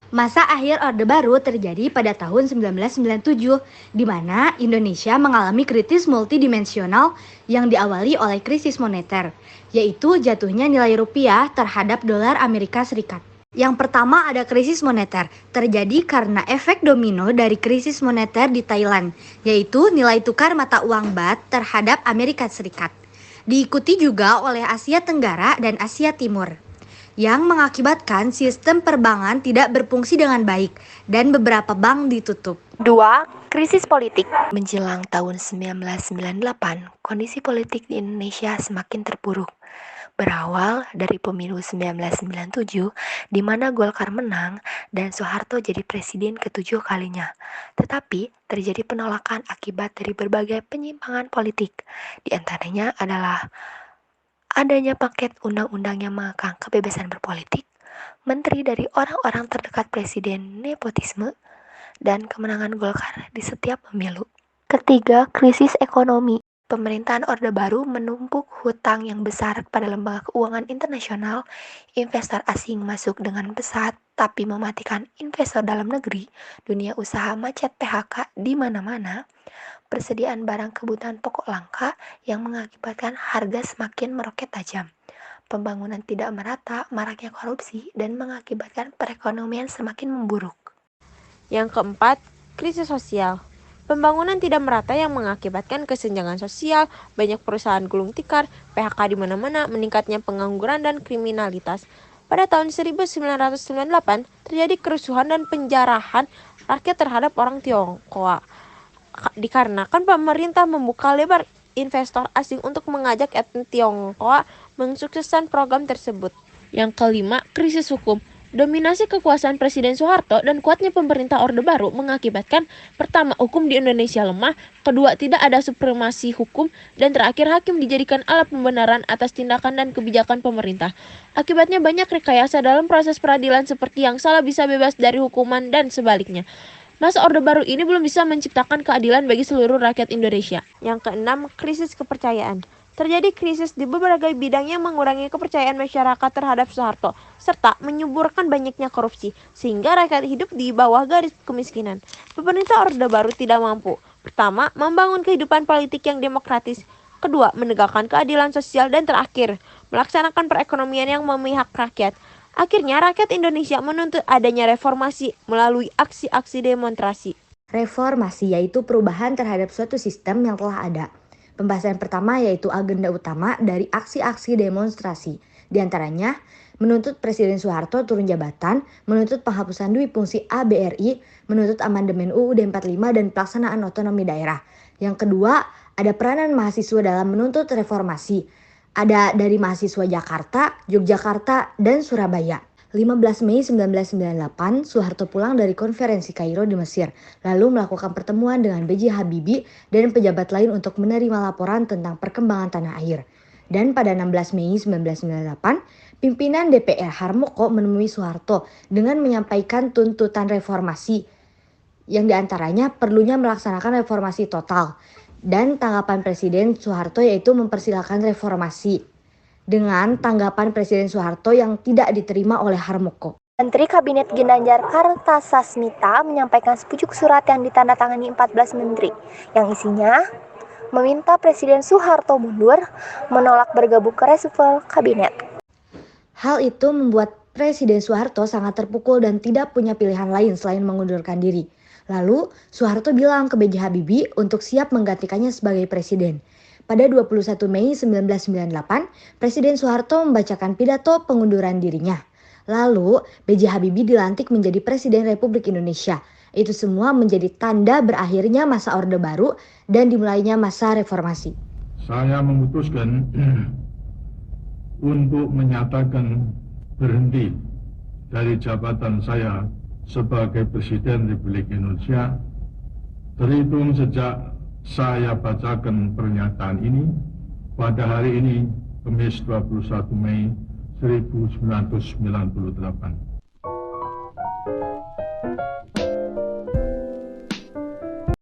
Masa akhir Orde Baru terjadi pada tahun 1997, di mana Indonesia mengalami krisis multidimensional yang diawali oleh krisis moneter, yaitu jatuhnya nilai rupiah terhadap dolar Amerika Serikat. Yang pertama ada krisis moneter, terjadi karena efek domino dari krisis moneter di Thailand, yaitu nilai tukar mata uang baht terhadap Amerika Serikat. Diikuti juga oleh Asia Tenggara dan Asia Timur, yang mengakibatkan sistem perbankan tidak berfungsi dengan baik dan beberapa bank ditutup. 2. Krisis politik. Menjelang tahun 1998, kondisi politik di Indonesia semakin terpuruk. Berawal dari pemilu 1997, di mana Golkar menang dan Soeharto jadi presiden ke-7 kalinya. Tetapi, terjadi penolakan akibat dari berbagai penyimpangan politik. Di antaranya adalah adanya paket undang-undang yang mengekang kebebasan berpolitik, menteri dari orang-orang terdekat presiden nepotisme, dan kemenangan Golkar di setiap pemilu. Ketiga, krisis ekonomi. Pemerintahan Orde Baru menumpuk hutang yang besar pada lembaga keuangan internasional, investor asing masuk dengan pesat, tapi mematikan investor dalam negeri, dunia usaha macet PHK di mana-mana, persediaan barang kebutuhan pokok langka yang mengakibatkan harga semakin meroket tajam, pembangunan tidak merata, maraknya korupsi, dan mengakibatkan perekonomian semakin memburuk. Yang keempat, krisis sosial. Pembangunan tidak merata yang mengakibatkan kesenjangan sosial, banyak perusahaan gulung tikar, PHK di mana-mana, meningkatnya pengangguran dan kriminalitas. Pada tahun 1998, terjadi kerusuhan dan penjarahan rakyat terhadap orang Tionghoa. Dikarenakan pemerintah membuka lebar investor asing untuk mengajak etnis Tionghoa mensukseskan program tersebut. Yang kelima, krisis hukum. Dominasi kekuasaan Presiden Soeharto dan kuatnya pemerintah Orde Baru mengakibatkan pertama, hukum di Indonesia lemah, kedua, tidak ada supremasi hukum, dan terakhir, hakim dijadikan alat pembenaran atas tindakan dan kebijakan pemerintah. Akibatnya banyak rekayasa dalam proses peradilan seperti yang salah bisa bebas dari hukuman dan sebaliknya. Masa Orde Baru ini belum bisa menciptakan keadilan bagi seluruh rakyat Indonesia. Yang keenam, krisis kepercayaan. Terjadi krisis di beberapa bidang yang mengurangi kepercayaan masyarakat terhadap Soeharto, serta menyuburkan banyaknya korupsi, sehingga rakyat hidup di bawah garis kemiskinan. Pemerintah Orde Baru tidak mampu. Pertama, membangun kehidupan politik yang demokratis. Kedua, menegakkan keadilan sosial. Dan terakhir, melaksanakan perekonomian yang memihak rakyat. Akhirnya, rakyat Indonesia menuntut adanya reformasi melalui aksi-aksi demonstrasi. Reformasi yaitu perubahan terhadap suatu sistem yang telah ada. Pembahasan pertama yaitu agenda utama dari aksi-aksi demonstrasi. Di antaranya, menuntut Presiden Soeharto turun jabatan, menuntut penghapusan dui fungsi ABRI, menuntut amandemen UUD 45 dan pelaksanaan otonomi daerah. Yang kedua, ada peranan mahasiswa dalam menuntut reformasi. Ada dari mahasiswa Jakarta, Yogyakarta, dan Surabaya. 15 Mei 1998, Soeharto pulang dari konferensi Kairo di Mesir, lalu melakukan pertemuan dengan B.J. Habibie dan pejabat lain untuk menerima laporan tentang perkembangan tanah air. Dan pada 16 Mei 1998, pimpinan DPR Harmoko menemui Soeharto dengan menyampaikan tuntutan reformasi, yang diantaranya perlunya melaksanakan reformasi total. Dan tanggapan Presiden Soeharto yaitu mempersilahkan reformasi, dengan tanggapan Presiden Soeharto yang tidak diterima oleh Harmoko. Menteri Kabinet Ginanjar Kartasasmita menyampaikan sepucuk surat yang ditandatangani 14 menteri, yang isinya meminta Presiden Soeharto mundur, menolak bergabung ke reshuffle kabinet. Hal itu membuat Presiden Soeharto sangat terpukul dan tidak punya pilihan lain selain mengundurkan diri. Lalu, Soeharto bilang ke B.J. Habibie untuk siap menggantikannya sebagai presiden. Pada 21 Mei 1998, Presiden Soeharto membacakan pidato pengunduran dirinya. Lalu, B.J. Habibie dilantik menjadi Presiden Republik Indonesia. Itu semua menjadi tanda berakhirnya masa Orde Baru dan dimulainya masa reformasi. Saya memutuskan untuk menyatakan berhenti dari jabatan saya sebagai Presiden Republik Indonesia terhitung sejak saya bacakan pernyataan ini pada hari ini, Kamis 21 Mei 1998.